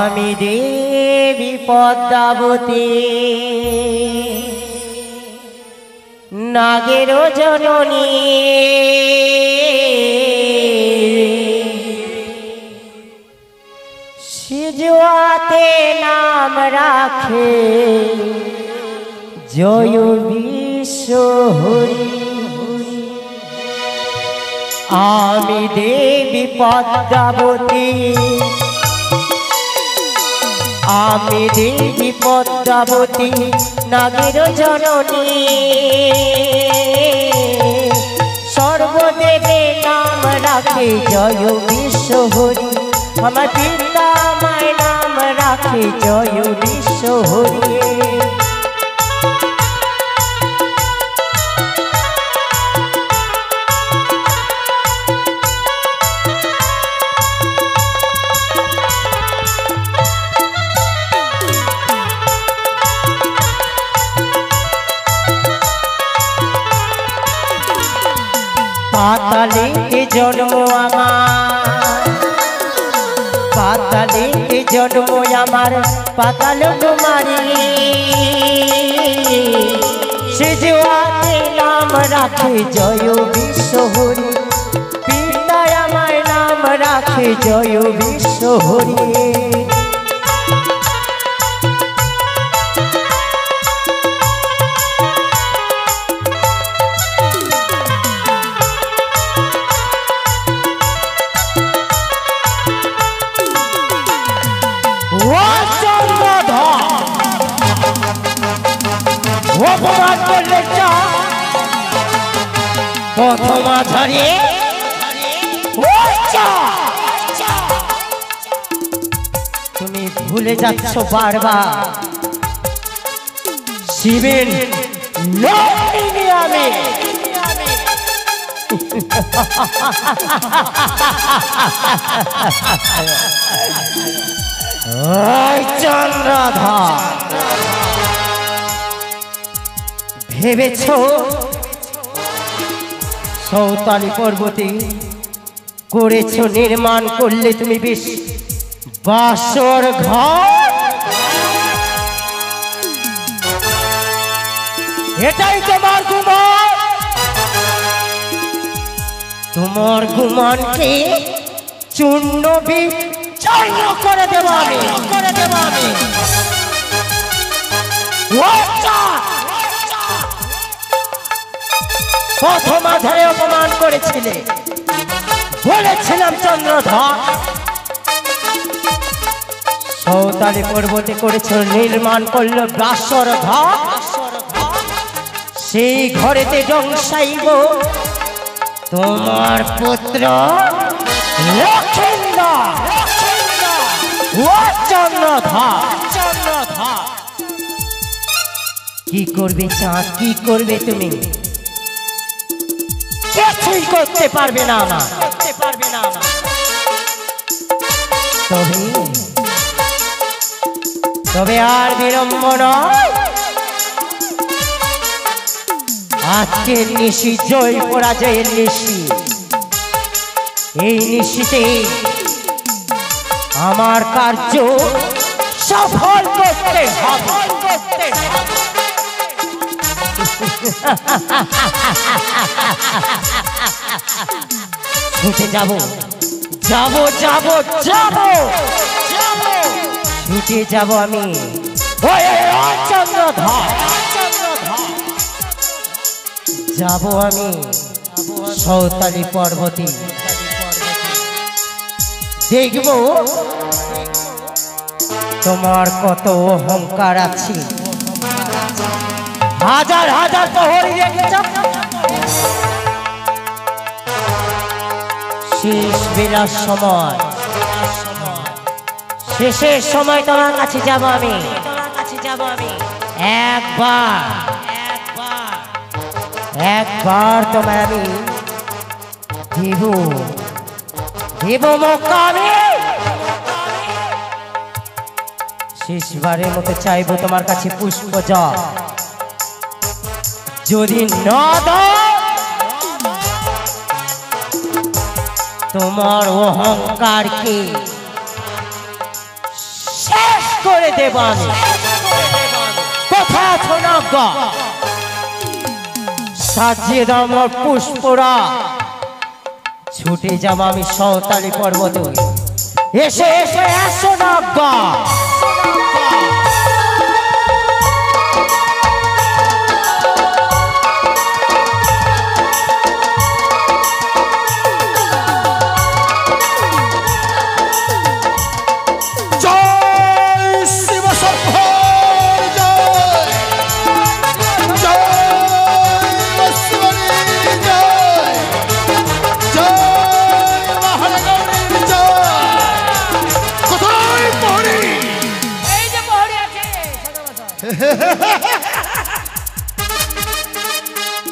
আমি দেবী পদ্মাবতী নাগের জননী সিজুয়াতে নাম রাখে জয় বিশ্বহরি। আমি দেবী পদ্মাবতী আমি দেবী পদ্মাবতী নাগের জননী সর্বদেবে নাম রাখে জয় বিশ্বহরি। আমার পিতা মায় নাম রাখে জয় বিশ্বহরি। পাতালে জন্ম আমার পাতালে জন্ম আমার পাতাল কুমারী সিজুয়াতে নাম রাখে জয় বিশ্বহরি। পিতা আমার নাম রাখে জয় বিশ্বহরি। অপমান করলে প্রথম ধরে তুমি ভুলে যাচ্ছ বারবার শিবের আমি চন্দ্রধর ভেবেছ সৌতালি পর্বতে করেছ নির্মাণ করলে তুমি বেশ বাসর ঘর। এটাই তোমার গুমান। তোমার গুমানকে চূর্ণ বিচূর্ণ করে দেব আমি প্রথম আধারে অপমান করেছিলে বলেছিলাম চন্দ্রধর সৌতালি পর্বতে করেছ নির্মাণ করল বাসর ঘর। সেই ঘরেতে জংসাইব তোমার পুত্র লক্ষেন্দর। চন্দ্রধর কি করবে চাঁদ কি করবে তুমি কিছুই করতে পারবে না তবে আর বিলম্ব নয়। আজকের নিশি জয় পরাজয়ের নিশি। এই নিশিতে আমার কার্য সফল করতে হবে। ছুটে যাব ছুটে যাব আমি চন্দ্রধর যাব আমি সৌতালি পর্বতী। দেখব তোমার কত অহংকার আছে। হাজার হাজার প্রহরী রেখেছ শেষ বেলার সময় শেষের সময় তোমার কাছে যাব আমি একবার তোমায় আমি দেব মৌকা। আমি শেষবারের মতো চাইবো তোমার কাছে পুষ্প জল। যদি না দাও তোমার অহংকারকে সাগরে দেবানি কোথা আছো নাগা সাজিয়ে দাও আমার পুষ্পরা ছুটে যাব আমি সাঁওতালি পর্বত এসে এসে এসো নাগা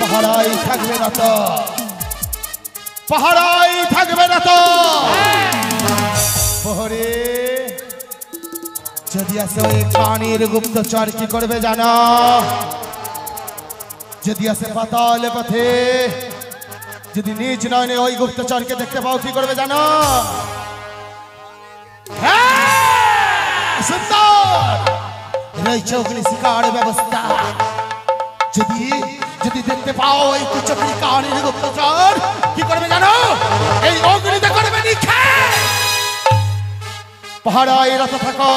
পাহাড়াই থাকবে না তো পাহাড়াই থাকবে না তো প্রহরী যদি আসে ওই কানের গুপ্তচর কি করবে জানো যদি আসে পাতাল পথে যদি নিজ নয়নে ওই গুপ্তচরকে দেখতে পাও কি করবে জানো সুন্দর রয়েছে অগ্নি শিকার ব্যবস্থা যদি যদি দেখতে পাও এই কুচক্রী কানের গুপ্তচর কি করবে জানো এই অগ্নিতে করবে নিক্ষেপ পাহাড়ায় রত থাকো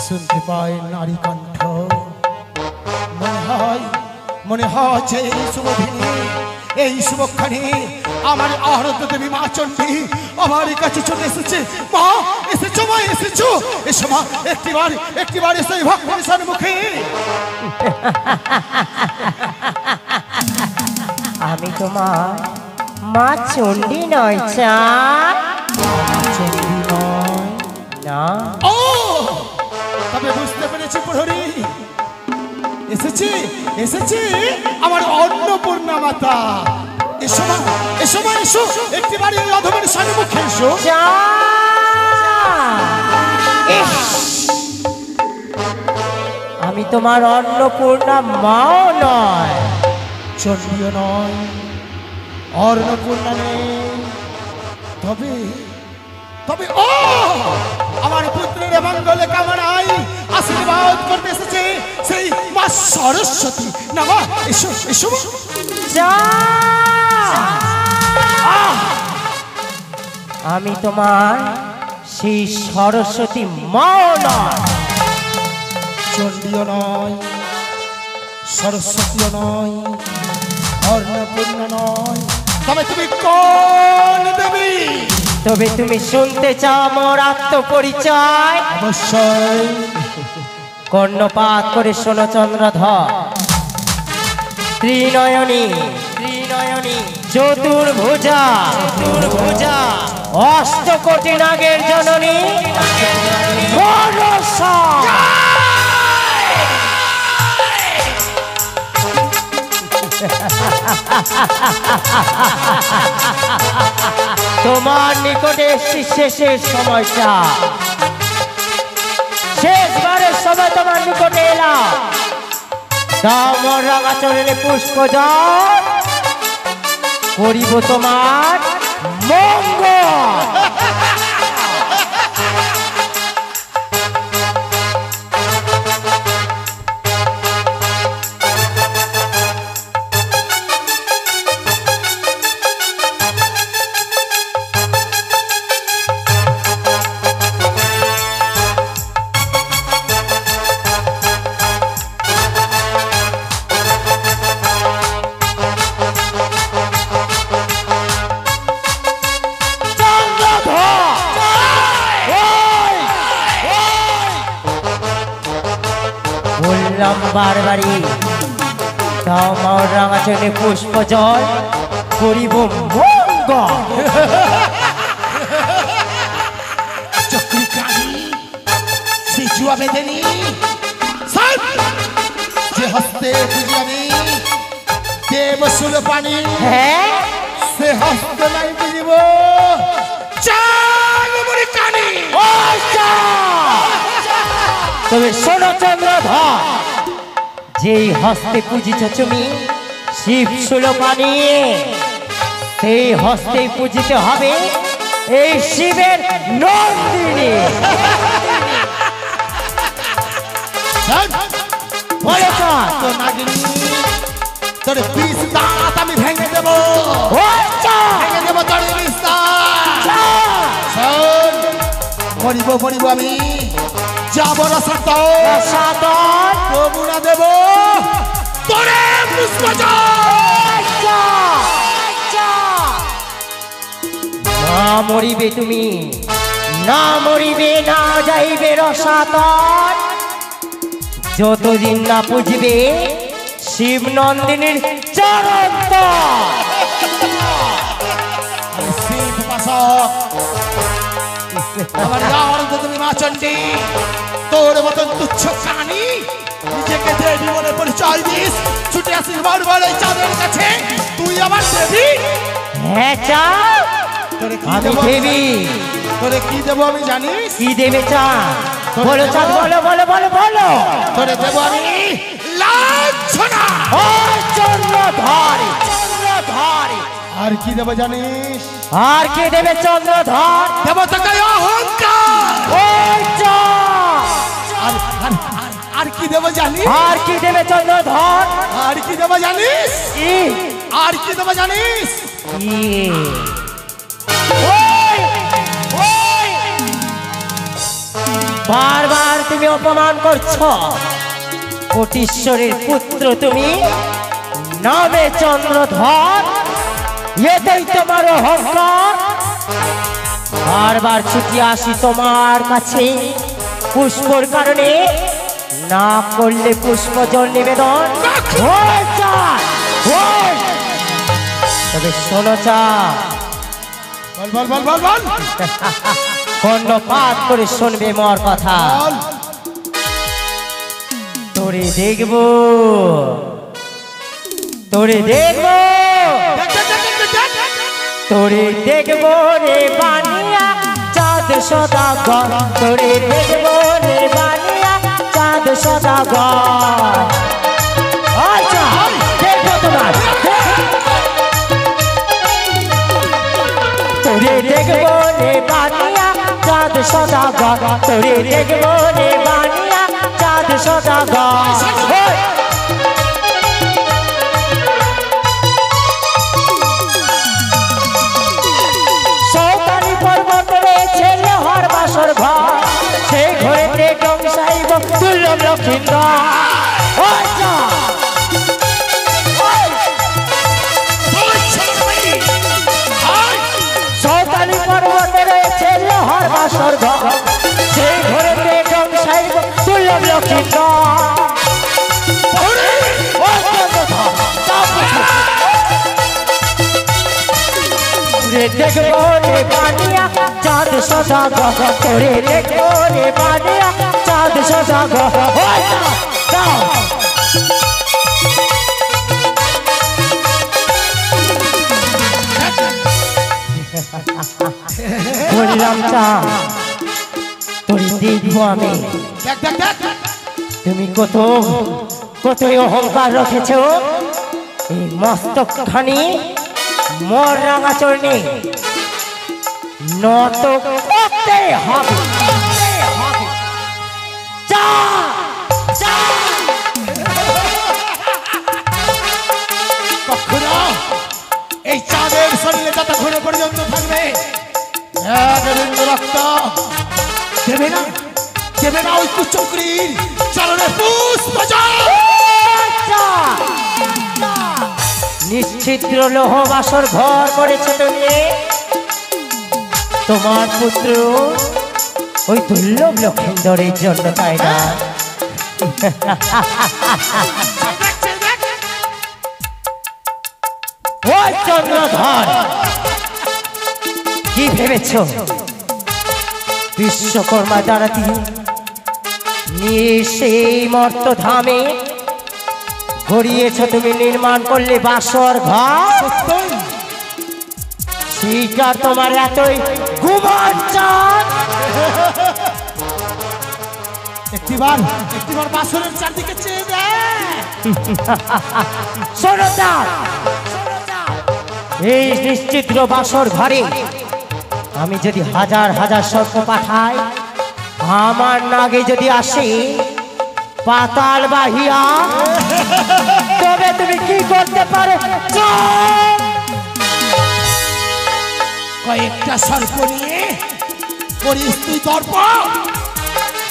শুনতে পাই নারী কণ্ঠ মনে হয় যে এই শুভদিনী এই শুভক্ষণে আমার আরাধ্য দেবী মা চণ্ডী আমার কাছে চলে এসেছে মা এসেছো মা এসেছো এসো মা একটিবার এসে ভগবানের সম্মুখে আমি তোমার মা চণ্ডী নয় চণ্ডী নয় না ও তবে বুঝতে পেরেছি প্রহরী এসেছি আমার অন্নপূর্ণা মাতা এসো মা এসো একটিবার এই অধমের সম্মুখে এসো আমি তোমার অন্নপূর্ণা মাও নয় চণ্ডীও নয় অন্নপূর্ণা নেই তবে ও আমার পুত্রের মঙ্গলে কামনায় আশীর্বাদ করতে এসেছে সেই মা সরস্বতী না মা এসো আমি তোমার সেই সরস্বতী মাও নয় চণ্ডীও নয় সরস্বতীও নয় অন্নপূর্ণা নয় তবে তুমি কোন দেবী তবে তুমি শুনতে চাও আমার আত্মপরিচয় অবশ্যই কর্ণপাত করে শোনো চন্দ্রধর ত্রিনয়নী চতুর্ভুজা অষ্টকোটি নাগের জননী মনসা তোমার নিকটে এসছি শেষের সময়টা শেষবারের সময় তোমার নিকটে এলাম দামর রাঙা চরণে পুষ্প জল করিব তোমার মঙ্গল বারবারই তাও মাওর রাঙা চরণে পুষ্প জল করিব মঙ্গল চক্রিকারী শিশুয়া বেদেনি যে হস্তে বুঝিয়ানি দেবসুল পানি হ্যাঁ সে হস্ত নাই বুঝিব চাল মুড়ি কানি ও তবে শোনো চন্দ্রধর, যেই হস্তে পূজিছ তুমি শিব সুলভা নিয়ে, সেই হস্তে পূজিতে হবে এই শিবের নন্দিনী। বলো তো নাগিনী, তোর বিষ দাঁত আমি ভেঙে দেবো, ভেঙে দেবো তোর বিষ দাঁত। শোন, মরিব আমি, যাবো রসাতল, প্রভুরা দেব তোরে পুষ্পজল। না মরিবে তুমি, না মরিবে, না যাইবে রসাতল, যতদিন না পুজবে শিব নন্দিনীর চরণ তল। শিব উপাসক, আমার আনন্দ তুমি মা চণ্ডী, তোর মতন তুচ্ছ কানি নিজেকে দেবী বলে পরিচয় দিস, ছুটে আসিস বারবার এই চাঁদের কাছে, তুই আমার দেবী। হ্যাঁ চাও, আমি দেবী। তোরে কি দেবো আমি জানিস? কি দেবে চাঁদ? বলো চাঁদ, বলো বলো বলো বলো। তোরে দেবো আমি লাঞ্ছনা। ও চন্দ্রধর, চন্দ্রধর। আর কি দেবো জানিস? আর কে দেবে চন্দ্রধর? দেবো তোকে অহংকার। ওই চাঁদ। আর কি দেবো জানিস? আর কি দেবে চন্দ্রধর? আর কি দেবো জানিস? কি? আর কি দেবো জানিস? কি? ওই, ওই। বারবার তুমি অপমান করছো, কোটিশ্বরের পুত্র তুমি, নামে চন্দ্রধর, এতেই তোমার অহংকার। বারবার ছুটি আসি তোমার কাছে পুষ্পর কারণে, না করলে পুষ্প জল নিবেদন। ওই চাঁদ, ওই। তবে শোনো চাঁদ, বল বল বল বল বল কর্ণপাত করে শুনবে মোর কথা। বল। তোরে দেখবো, তোরে দেখবো, দেখ, দেখ, দেখ, দেখ, দেখ, দেখ। তোরে দেখবো রে বানিয়া চাঁদ সদাগর, তোরে দেখবো রে বানিয়া চাঁদ সদাগর। আচ্ছা দেখবো তোমার, তোরে দেখবো রে বানিয়া চাঁদ সদাগর, তোরে দেখবো রে বানিয়া চাঁদ সদাগর। সৌতানি পর্বত রয়েছে লোহার বাসর ঘর, সেই ঘরেতে টংসাইব দুর্লভ লক্ষিন্দর। সৌতানি পর্বতে রয়েছে লোহার বাসর ঘর, সেই ঘরেতে টংসাইব দুর্লভ লক্ষিন্দর। দেখবো রে বানিয়া চাঁদ সদাগর, তোরে দেখবো রে বানিয়া চাঁদ সদাগর। বললাম চাঁদ, তোরে দেখবো আমি। দেখ দেখ দেখ, তুমি কতই অহংকার রেখেছ, এই মস্তক খানি মোর রাঙা চরণে নত করতে হবে। কখনো এই চাঁদের শরীরে যতক্ষণ পর্যন্ত থাকবে এক বিন্দু রক্ত দেবে না, দেবে না ওই কুচক্রীর চরণে পুষ্পজল। নিশ্চিদ্র লোহ বাসর ঘর করেছে তুমি, তোমার পুত্র ওই দুর্লভ লক্ষিন্দরের জন্য, তাই না? ওই চন্দ্রধর, কি ভেবেছ বিশ্বকর্মা দ্বারা নিয়ে সেই মর্তধামে গড়িয়েছ তুমি, নির্মাণ করলে বাসর ঘর, সেইটা তোমার এতই গুমান চাঁদ। একটিবার বাসরের চারদিকে চেয়ে দেখ। শোনো চাঁদ, এই নিশ্চিদ্র বাসর ঘরে আমি যদি হাজার হাজার সর্প পাঠাই, আমার নাগে যদি আসে পাতাল বাহিয়া, তবে তুমি কি করতে পারো? কয়েকটা সর্প নিয়ে করিস তুই দর্প,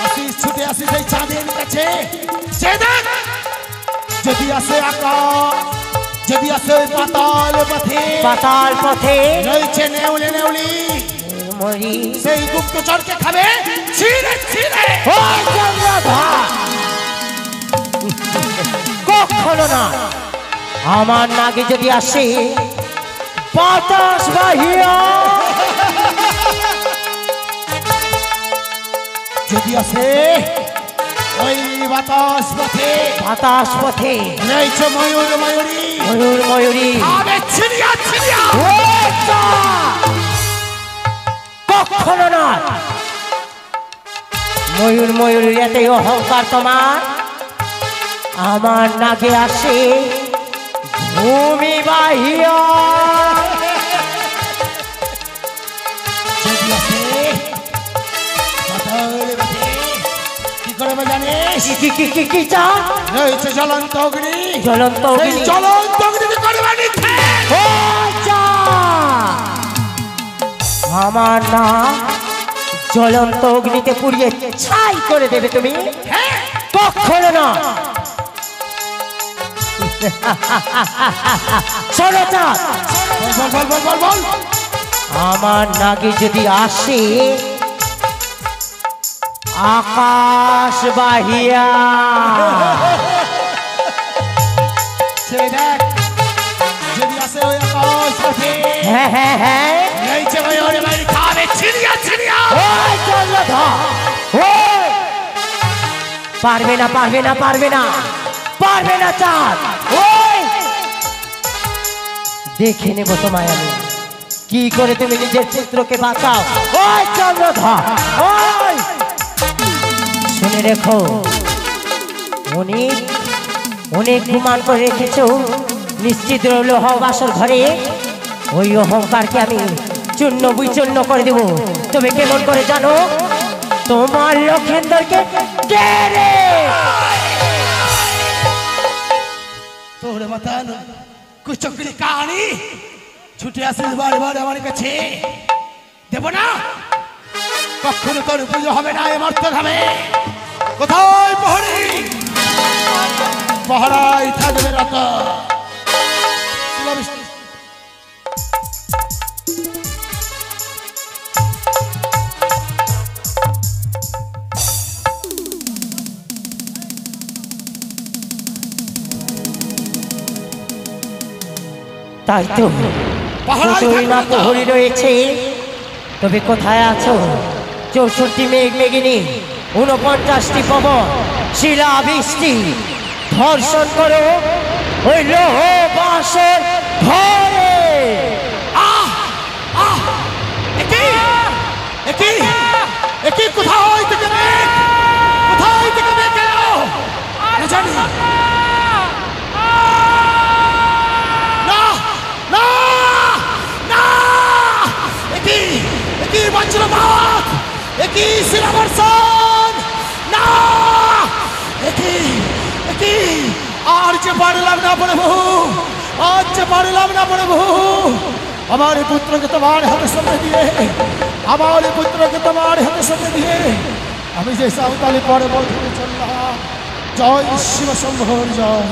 আসিস ছুটে আসিস এই চাঁদের কাছে। সে দেখ যদি আসে আকাশ, যদি আসে ওই পাতাল পথে, পাতাল পথে রয়েছে নেউলে নেউলি, মরি সেই গুপ্তচরকে খাবে ছিঁড়ে ছিঁড়ে। কখনো না, আমার নাগে যদি আসে বাতাস বাহিয়া, যদি আসে ওই বাতাস পথে, বাতাস পথে রয়েছে ময়ূর ময়ূরী, ময়ূর ময়ূরী, খাবে ছিড়িয়া ছিড়িয়া। কখনো না, ময়ূর ময়ূরীর এতই অহংকার তোমার, আমার নাগে আসে ভূমি বাহিয়া। যদি আসে পাতাল পথে, কি করবে জানিস? কি কি কি কি চা? রয়েছে জ্বলন্ত অগ্নি, জ্বলন্ত সেই অগ্নি। জ্বলন্ত অগ্নিকে করবে নিক্ষেপ। ও চা! আমার না জ্বলন্ত অগ্নিতে পুড়িয়ে ছাই করে দেবে তুমি? হ্যাঁ, কখনো না। শোনো চাঁদ, বল বল বল বল বল। আমার নাগে যদি আসে আকাশ বাহিয়া, সে দেখ যদি আসে ওই আকাশ পথে, হ্যাঁ হ্যাঁ হ্যাঁ, রয়েছে ময়ূর ময়ূরী, খাবে ছিড়িয়া ছিড়িয়া। ওই চন্দ্রধর, ওই! পারবে না পারবে না পারবে না পারবে না চাঁদ, ওই! দেখে নেব তোমায় আমি কি করে তুমি নিজের পুত্রকে বাঁচাও। ওই চন্দ্রধর, ওই! শুনে রেখো, অনেক অনেক গুমান করে রেখেছ নিশ্চিত রইল হও বাসর ঘরে, ওই অহংকারকে আমি চূর্ণ বিচূর্ণ করে দেব। তুমি কেমন করে জানো তোমার লক্ষেন্দরকে কে রে? তোর মতন কুচক্রি কাহানি ছুটে আসিস বারে বারে আমার কাছে, দেব না কখনো তোর পুজো হবে না এ মর্তধামে। কোথায় প্রহরী? পহরাই থাকবে রত। তাই তো পাহাড়ায় দুটোই না থাকবে তো। প্রহরী রয়েছে, তবে কোথায় আছো? 64টি মেঘ মেঘিনী, 49টি পবন, শিলা বৃষ্টি, ধর্ষণ করো ওই লোহ বাসের ঘরে। আহ আহ একি একি একি কোথায় থেকে মেঘ? কোথায় থেকে মেঘ এলো? না জানি না না না। একি একি বজ্রপাত, একি শিলাবর্ষণ, না একি একি আর যে পারলাম না প্রভু, আজ যে পারলাম না প্রভু। আমার পুত্রকে তোমার হাতে সামনে দিয়ে, আমার পুত্রকে তোমার হাতে সামনে দিয়ে আমি যে সাঁওতালি পরে বলতে চললাম, জয় শিব শম্ভুর জয়।